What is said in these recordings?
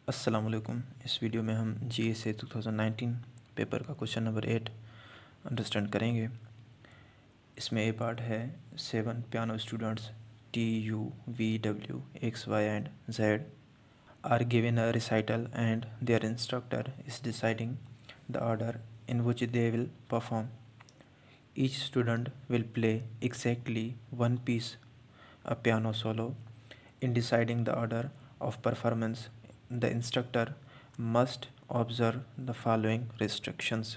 अस्सलाम वालेकुम। इस वीडियो में हम GSA 2019 पेपर का क्वेश्चन नंबर 8 अंडरस्टैंड करेंगे। इसमें ए पार्ट है 7 piano students TUVW XY and Z are given a recital and their instructor is deciding the order in which they will perform. Each student will play exactly one piece a piano solo. In deciding the order of performance, the instructor must observe the following restrictions.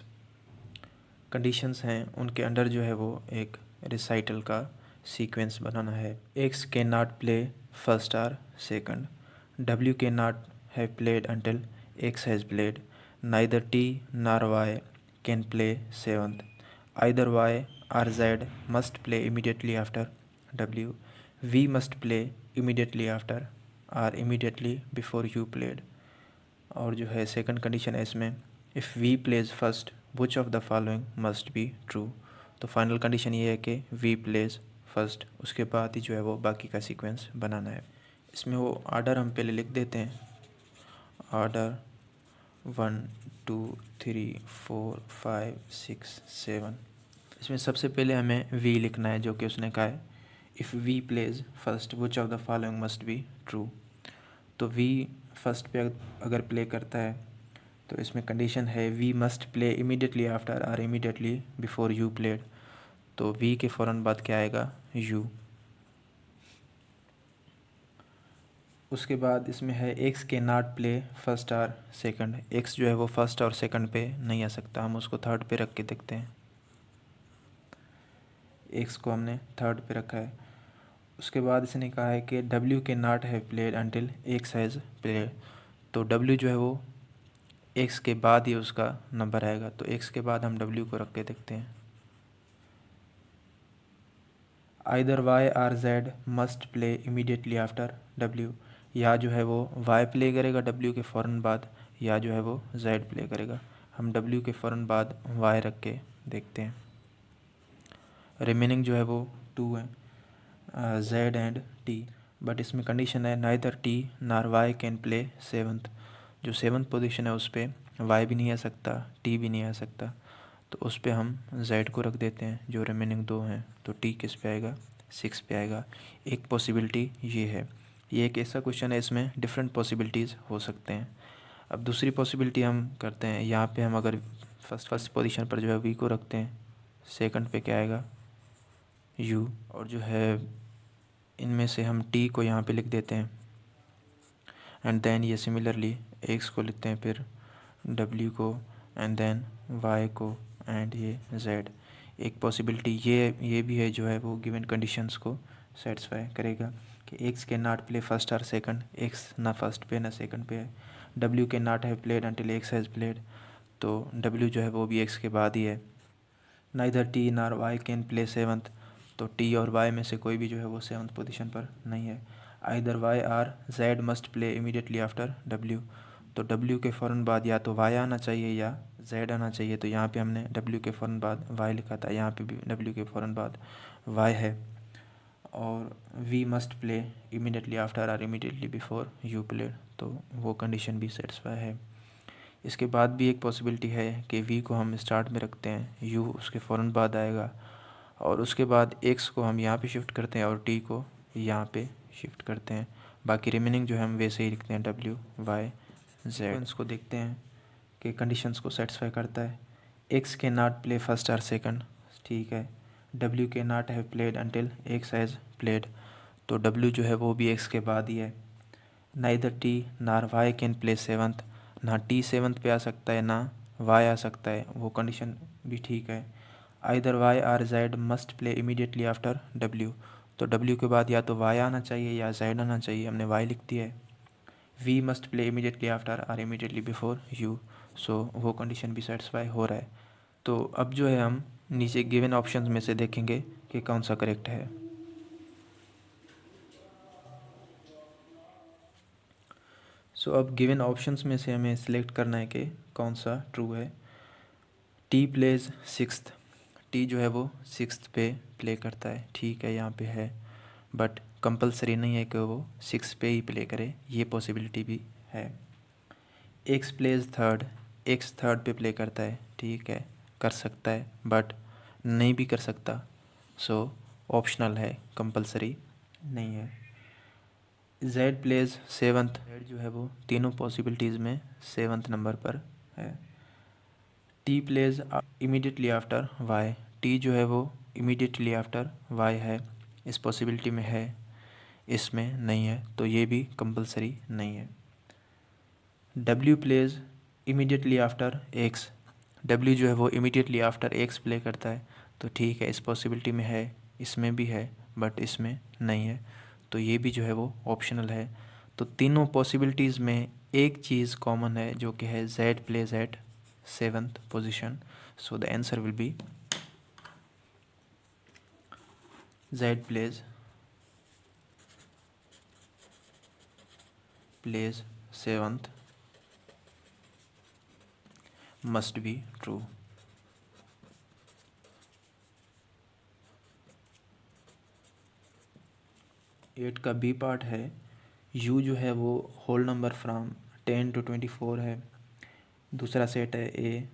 Conditions हैं उनके under जो है वो एक recital का sequence बनाना है। X के not play first or second, W के not have played until X has played, neither T nor Y can play seventh, either Y or Z must play immediately after W, V must play immediately after R immediately before U played. और जो है second condition है इसमें, if V plays first which of the following must be true. तो final condition ये है कि we plays first, उसके बाद ही जो है वो बाकी का सीक्वेंस बनाना है। इसमें वो आर्डर हम पहले लिख देते हैं, आर्डर 1 2 3 4 5 6 7। इसमें सबसे पहले हमें वी लिखना है, जो कि उसने कहा है if V plays first which of the following must be true. तो वी फर्स्ट पे अगर प्ले करता है तो इसमें कंडीशन है V must play immediately after और इमीडिएटली बिफोर यू प्लेड। तो वी के फ़ौरन बाद क्या आएगा, यू। उसके बाद इसमें है एक्स के नॉट प्ले फर्स्ट और सेकंड। एक्स जो है वो फर्स्ट और सेकंड पे नहीं आ सकता, हम उसको थर्ड पे रख के देखते हैं। एक्स को हमने थर्ड पे रखा है। उसके बाद इसने कहा है कि डब्ल्यू के not have played until X has played. तो डब्ल्यू जो है वो एक्स के बाद ही उसका नंबर आएगा, तो एक्स के बाद हम डब्ल्यू को रख के देखते हैं। Either Y or Z must play immediately after W, या जो है वो वाई प्ले करेगा डब्ल्यू के फ़ौरन बाद, या जो है वो जेड प्ले करेगा। हम डब्ल्यू के फ़ौरन बाद वाई रख के देखते हैं। रिमेनिंग जो है वो 2 है, जेड एंड टी। बट इसमें कंडीशन है नाइदर टी नार वाई कैन प्ले सेवंथ। जो सेवन्थ पोजीशन है उस पर वाई भी नहीं आ सकता, टी भी नहीं आ सकता, तो उस पर हम जेड को रख देते हैं। जो रिमेनिंग 2 हैं तो टी किस पे आएगा, 6 पे आएगा। एक पॉसिबिलिटी ये है। ये एक ऐसा क्वेश्चन है, इसमें डिफरेंट पॉसिबिलिटीज़ हो सकते हैं। अब दूसरी पॉसिबिलिटी हम करते हैं, यहाँ पे हम अगर फर्स्ट पोजीशन पर जो है वी को रखते हैं, सेकंड पे क्या आएगा, यू। और जो है इनमें से हम टी को यहाँ पे लिख देते हैं, एंड देन ये सिमिलरली एक्स को लिखते हैं, फिर डब्ल्यू को, एंड देन वाई को, एंड ये जेड। एक पॉसिबिलिटी ये भी है जो है वो गिवन कंडीशंस को सेटिस्फाई करेगा कि एक्स के नॉट प्ले फर्स्ट और सेकंड, एक्स ना फर्स्ट पे ना सेकंड पे है। डब्ल्यू के not have played until X has played, तो डब्ल्यू जो है वो भी एक्स के बाद ही है। नाइदर टी नार वाई कैन प्ले सेवंथ, तो टी और वाई में से कोई भी जो है वो सेवन्थ पोजीशन पर नहीं है। Either Y or Z must play immediately after W, तो डब्ल्यू के फ़ौरन बाद या तो वाई आना चाहिए या जेड आना चाहिए। तो यहाँ पे हमने डब्ल्यू के फ़ौरन बाद वाई लिखा था, यहाँ पे भी डब्ल्यू के फ़ौरन बाद वाई है। और V must play immediately after और इमीडिएटली बिफोर यू प्ले, तो वो कंडीशन भी सेटिस्फाई है। इसके बाद भी एक पॉसिबिलिटी है कि वी को हम स्टार्ट में रखते हैं, यू उसके फ़ौरन बाद आएगा, और उसके बाद एक्स को हम यहाँ पे शिफ्ट करते हैं और टी को यहाँ पे शिफ्ट करते हैं। बाकी रिमेनिंग जो है हम वैसे ही लिखते हैं, डब्ल्यू वाई जेड। इसको देखते हैं कि कंडीशंस को सेटिस्फाई करता है। एक्स के नॉट प्ले फर्स्ट और सेकंड, ठीक है। डब्ल्यू के not have played until X has played, तो डब्ल्यू जो है वो भी एक्स के बाद ही है। नाइदर टी नार वाई कैन प्ले सेवंथ, ना टी सेवन्थ पे आ सकता है ना वाई आ सकता है, वो कंडीशन भी ठीक है। Either Y or Z must play immediately after W, तो डब्ल्यू के बाद या तो वाई आना चाहिए या जेड आना चाहिए, हमने वाई लिख दिया है। V must play immediately after R immediately before U, so वो कंडीशन भी सेटिस्फाई हो रहा है। तो अब जो है हम नीचे गिवन ऑप्शंस में से देखेंगे कि कौन सा करेक्ट है। सो अब गिवन ऑप्शंस में से हमें सिलेक्ट करना है कि कौन सा ट्रू है। टी प्लेज सिक्स्थ, टी जो है वो सिक्स्थ पे प्ले करता है, ठीक है, यहाँ पे है, बट कंपलसरी नहीं है कि वो 6 पे ही प्ले करे, ये पॉसिबिलिटी भी है। X plays third, X third पे प्ले करता है, ठीक है, कर सकता है बट नहीं भी कर सकता, सो ऑप्शनल है, कंपलसरी नहीं है। जेड प्लेज सेवन्थ, जेड जो है वो तीनों पॉसिबिलिटीज़ में सेवन्थ नंबर पर है। T plays immediately after Y, T जो है वो इमीडिएटली आफ्टर वाई है, इस पॉसिबिलिटी में है, इसमें नहीं है, तो ये भी कंपलसरी नहीं है। W plays immediately after X, W जो है वो इमीडिएटली आफ्टर एक्स प्ले करता है, तो ठीक है, इस पॉसिबिलिटी में है, इसमें भी है बट इसमें नहीं है, तो ये भी जो है वो ऑप्शनल है। तो तीनों पॉसिबिलिटीज़ में एक चीज़ कॉमन है जो कि है Z plays at seventh position, so the answer will be Z plays seventh must be true. 8 का बी पार्ट है, यू जो है वो होल नंबर फ्राम 10 to 24 है, दूसरा सेट है ए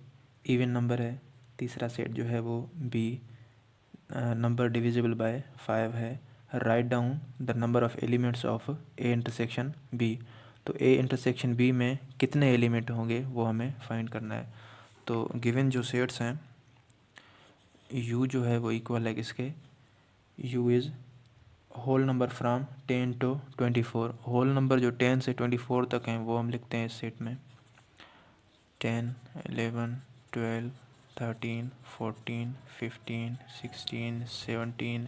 इवन नंबर है, तीसरा सेट जो है वो बी नंबर डिविजिबल बाय 5 है। Write down the number of elements of A intersection B, तो ए इंटरसेक्शन बी में कितने एलिमेंट होंगे वो हमें फाइंड करना है। तो गिवन जो सेट्स हैं, यू जो है वो इक्वल है किसके, U is whole number from 10 to 24, whole number जो 10 से 24 तक हैं वो हम लिखते हैं इस सेट में 10, 11, 12, 13, 14, 15, 16, 17,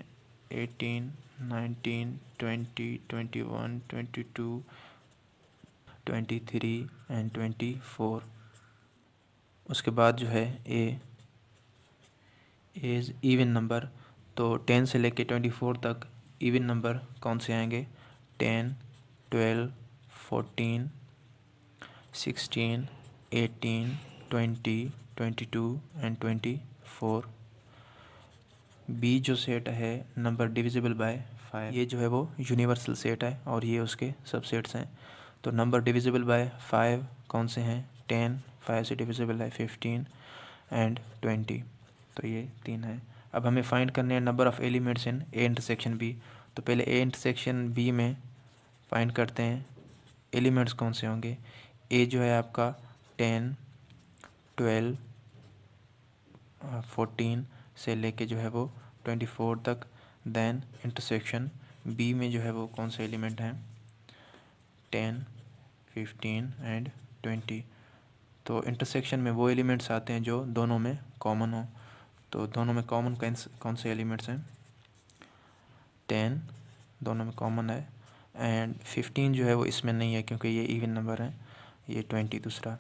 18, 19, 20, 21, 22, 23 एंड 24। उसके बाद जो है ए इज़ इवन नंबर, तो 10 से लेके 24 तक इवन नंबर कौन से आएंगे, 10, 12, 14, 16, 18, 20, 22 एंड 24। बी जो सेट है नंबर डिविजिबल बाय 5, ये जो है वो यूनिवर्सल सेट है और ये उसके सबसेट्स हैं। तो नंबर डिविजिबल बाय 5 कौन से हैं, 10, 5 से डिविजिबल है 15 एंड 20, तो ये 3 है। अब हमें फाइंड करने हैं number of elements in A intersection B, तो पहले ए इंटरसेक्शन बी में फाइंड करते हैं एलिमेंट्स कौन से होंगे। ए जो है आपका 10, 12, 14 से लेके जो है वो 24 तक। देन इंटरसेक्शन बी में जो है वो कौन से एलिमेंट हैं, 10, 15 एंड 20। तो इंटरसेक्शन में वो एलिमेंट्स आते हैं जो दोनों में कॉमन हो, तो दोनों में कॉमन कौन से एलिमेंट्स हैं, 10 दोनों में कॉमन है एंड 15 जो है वो इसमें नहीं है क्योंकि ये इवन नंबर है, ये 20 दूसरा।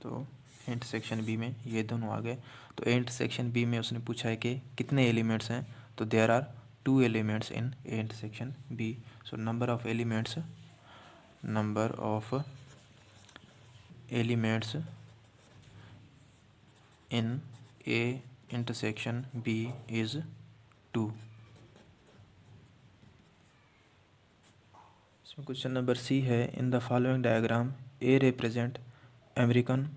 तो इंटरसेक्शन बी में ये दोनों आ गए। तो ए इंटरसेक्शन बी में उसने पूछा है कि कितने एलिमेंट्स हैं, तो there are 2 elements in A intersection B. So number of elements in A intersection B is 2। इसमें क्वेश्चन नंबर सी है, in the following diagram A represent American,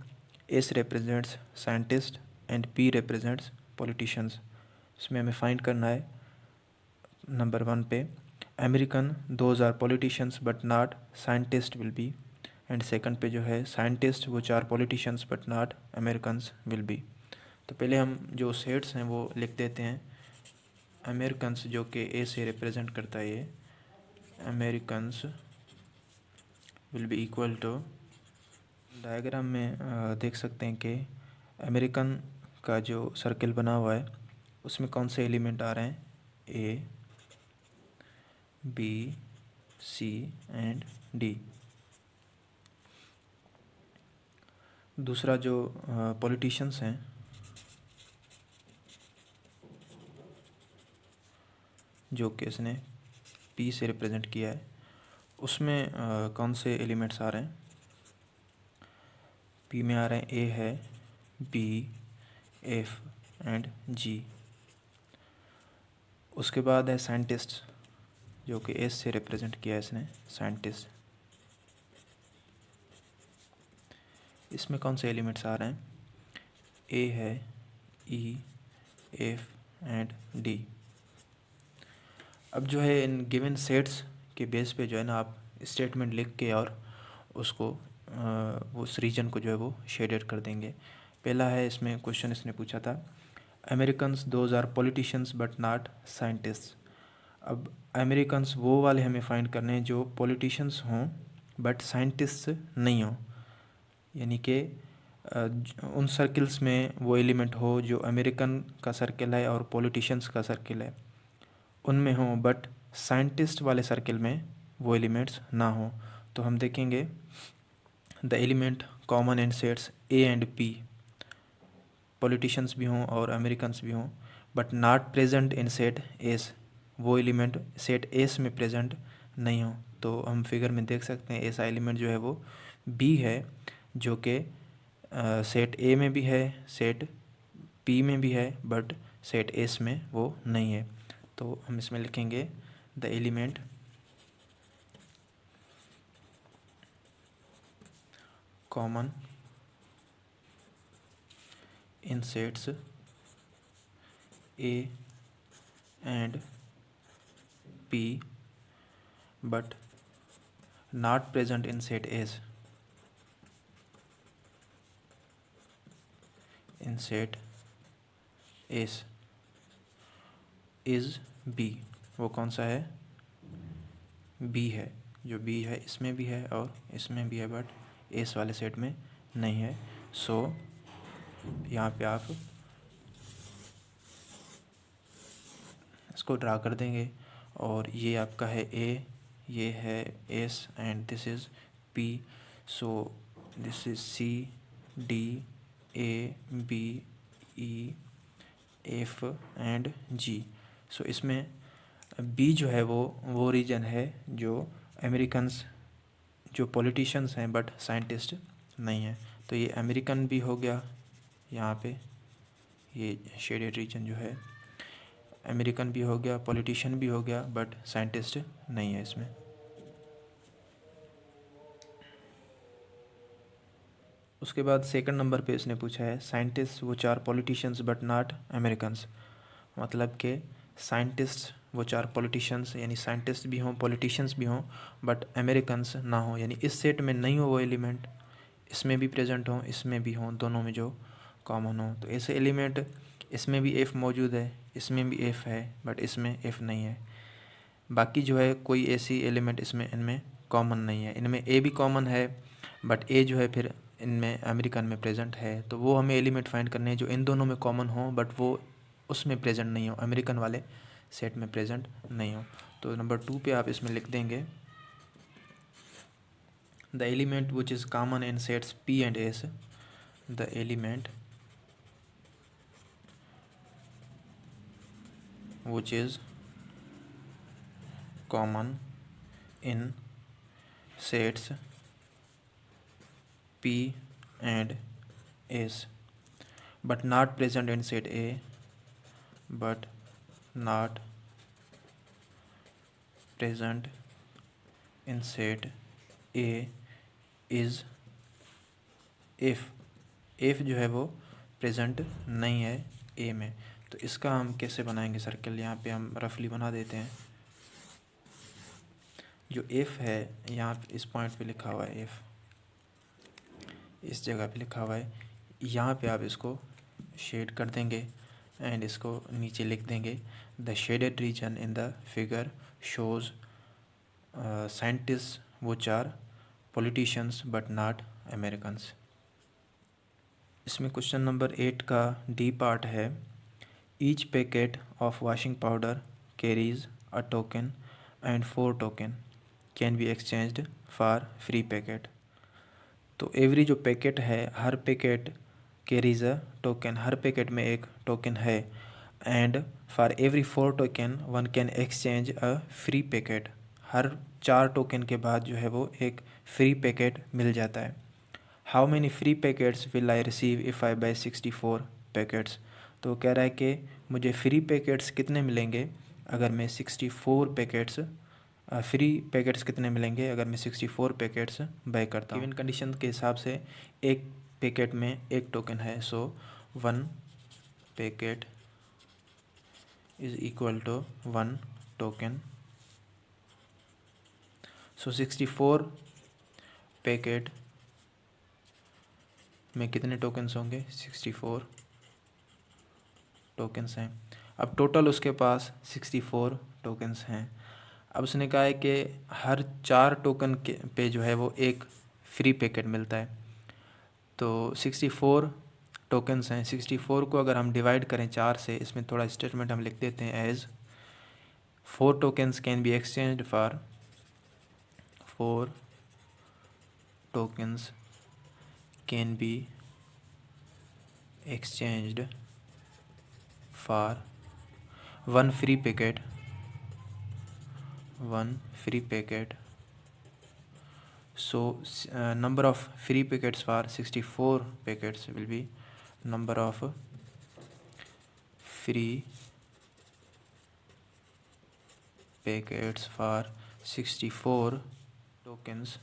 S represents scientist and P represents politicians. इसमें हमें find करना है number 1 पे American those are politicians but not scientist will be, and second पे जो है scientist which are politicians but not Americans will B. तो पहले हम जो सेट्स हैं वो लिख देते हैं। अमेरिकन्स जो कि ए से रिप्रेजेंट करता है, ये Americans will be equal to, diagram में देख सकते हैं कि अमेरिकन का जो सर्किल बना हुआ है उसमें कौन से एलिमेंट आ रहे हैं, ए, बी, सी एंड डी। दूसरा जो पॉलिटिशियंस हैं जो कि इसने पी से रिप्रेजेंट किया है उसमें कौन से एलिमेंट्स आ रहे हैं, पी में आ रहे हैं ए है, बी, एफ एंड जी। उसके बाद है साइंटिस्ट जो कि एस से रिप्रेजेंट किया है इसने, साइंटिस्ट इसमें कौन से एलिमेंट्स आ रहे हैं? ए है, ई, एफ एंड डी। अब जो है इन गिवन सेट्स के बेस पे जो है ना आप स्टेटमेंट लिख के और उसको उस रीजन को जो है वो शेडेड कर देंगे। पहला है, इसमें क्वेश्चन इसने पूछा था, Americans those are politicians but not scientist. अब अमेरिकन्स वो वाले हमें फाइंड करने हैं जो पॉलिटिशियंस हों बट साइंटिस्ट नहीं हों, यानी कि उन सर्कल्स में वो एलिमेंट हो जो अमेरिकन का सर्कल है और पॉलिटिशियंस का सर्कल है उनमें हो, बट साइंटिस्ट वाले सर्कल में वो एलिमेंट्स ना हो। तो हम देखेंगे the element common in sets A and P, politicians भी हों और अमेरिकन्स भी हों, but not present in set S, वो एलिमेंट सेट एस में प्रेजेंट नहीं हो। तो हम फिगर में देख सकते हैं ऐसा एलिमेंट जो है वो बी है, जो कि सेट ए में भी है, सेट पी में भी है, बट सेट एस में वो नहीं है। तो हम इसमें लिखेंगे the element common in sets A and P but not present in set S, in set S is B. वो कौन सा है? बी है। जो बी है इसमें भी है और इसमें भी है, बट एस वाले सेट में नहीं है। सो यहाँ पे आप इसको ड्रा कर देंगे और ये आपका है ए, ये है S and this is P. So this is C, D, A, B, E, F and G. सो इसमें बी जो है वो रीजन है जो अमेरिकन्स जो पॉलिटिशियंस हैं बट साइंटिस्ट नहीं है। तो ये अमेरिकन भी हो गया, यहाँ पे ये शेडेड रीजन जो है अमेरिकन भी हो गया, पॉलिटिशियन भी हो गया, बट साइंटिस्ट नहीं है इसमें। उसके बाद सेकंड नंबर पे इसने पूछा है साइंटिस्ट वो चार पॉलिटिशियंस बट नॉट अमेरिकन्स, मतलब कि साइंटिस्ट वो चार पॉलिटिशियंस, यानी साइंटिस्ट भी हों पॉलिटिशियंस भी हों बट अमेरिकन्स ना हो, यानी इस सेट में नहीं हो वो एलिमेंट, इसमें भी प्रेजेंट हों इसमें भी हों, दोनों में जो कॉमन हो। तो ऐसे एलिमेंट इसमें भी एफ़ मौजूद है, इसमें भी एफ़ है, बट इसमें एफ़ नहीं है। बाकी जो है कोई ऐसी एलिमेंट इसमें इनमें कॉमन नहीं है। इनमें ए भी कॉमन है, बट ए जो है फिर इनमें अमेरिकन में प्रेजेंट है। तो वो हमें एलिमेंट फाइंड करने हैं जो इन दोनों में कॉमन हो बट वो उसमें प्रेजेंट नहीं हो, अमेरिकन वाले सेट में प्रेजेंट नहीं हो। तो नंबर 2 पे आप इसमें लिख देंगे the element which is common in sets P and S, the element which is common in sets P and S but not present in set A, but not present in set A is if जो है वो present नहीं है A में। तो इसका हम कैसे बनाएंगे सर्कल, यहाँ पे हम रफली बना देते हैं। जो if है यहाँ इस पॉइंट पे लिखा हुआ है, if इस जगह पे लिखा हुआ है, यहाँ पे आप इसको शेड कर देंगे एंड इसको नीचे लिख देंगे the shaded region in the figure shows scientist वो चार पॉलिटिशियंस बट नॉट अमेरिकन्स। इसमें क्वेश्चन नंबर 8 का डी पार्ट है each packet of washing powder carries a token and 4 token can be exchanged for free packet. तो every जो packet है हर packet carries a token, हर पैकेट में एक टोकन है, and for every 4 token one can exchange a free packet, her 4 token के बाद जो है वो एक फ्री पैकेट मिल जाता है। How many free packets will I receive if I buy 64 packets. तो कह रहा है कि मुझे फ्री पैकेट्स कितने मिलेंगे अगर मैं 64 पैकेट्स फ्री पैकेट्स कितने मिलेंगे अगर मैं 64 पैकेट्स बाय करता हूँ। गिवन कंडीशन के हिसाब से एक पैकेट में एक टोकन है, so 1 packet is equal to 1 token. So 64 packet में कितने टोकन्स होंगे? 64 टोकन्स हैं। अब टोटल उसके पास 64 टोकन्स हैं। अब उसने कहा है कि हर 4 टोकन के पे जो है वो एक फ्री पैकेट मिलता है। तो 64 टोकन्स हैं, 64 को अगर हम डिवाइड करें 4 से, इसमें थोड़ा स्टेटमेंट हम लिख देते हैं as 4 tokens can be exchanged for 4 tokens can be exchanged for one free packet, so number of free packets for 64 packets will be number of free packets for 64 tokens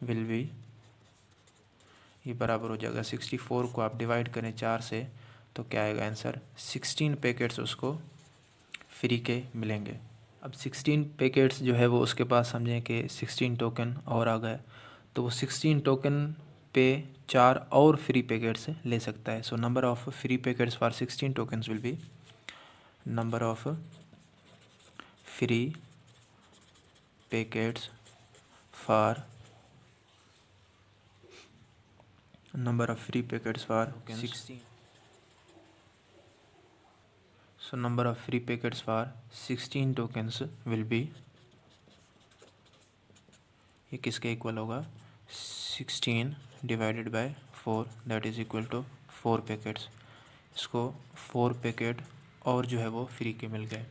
will be, ये बराबर हो जाएगा 64 को आप divide करें 4 से तो क्या आएगा आंसर? 16 पैकेट्स उसको फ्री के मिलेंगे। अब 16 पैकेट्स जो है वो उसके पास समझें कि 16 टोकन और आ गए, तो वो 16 टोकन पे 4 और फ्री पैकेट्स ले सकता है। सो number of free packets for 16 tokens will B number of free packets for number of free packets for 16. So number of free packets for 16 tokens will be, ये किसके इक्वल होगा? 16 divided by 4 that is equal to 4 packets. इसको 4 packet और जो है वो free के मिल गए।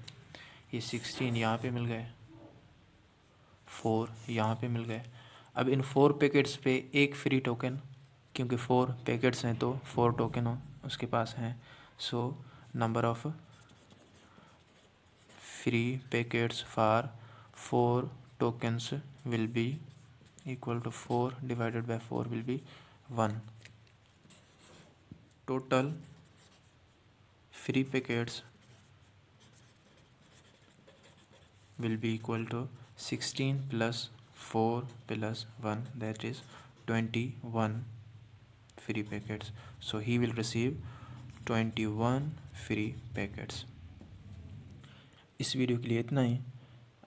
ये 16 यहाँ पे मिल गए, 4 यहाँ पे मिल गए। अब इन 4 पैकेट्स पे एक फ्री टोकन, क्योंकि 4 पैकेट्स हैं तो 4 टोकन उसके पास हैं। So number of free packets for 4 tokens will be equal to 4 divided by 4 will be 1। Total free packets will be equal to 16 plus 4 plus 1 that is 21 free packets. So he will receive 21 free packets. इस video के लिए इतना ही।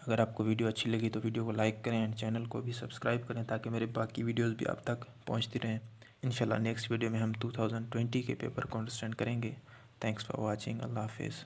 अगर आपको video अच्छी लगी तो video को लाइक करें एंड चैनल को भी सब्सक्राइब करें ताकि मेरे बाकी वीडियोस भी आप तक पहुंचती रहें। इंशाल्लाह नेक्स्ट वीडियो में हम 2020 के पेपर को अंडरस्टैंड करेंगे। Thanks for watching. अल्लाह हाफिज़।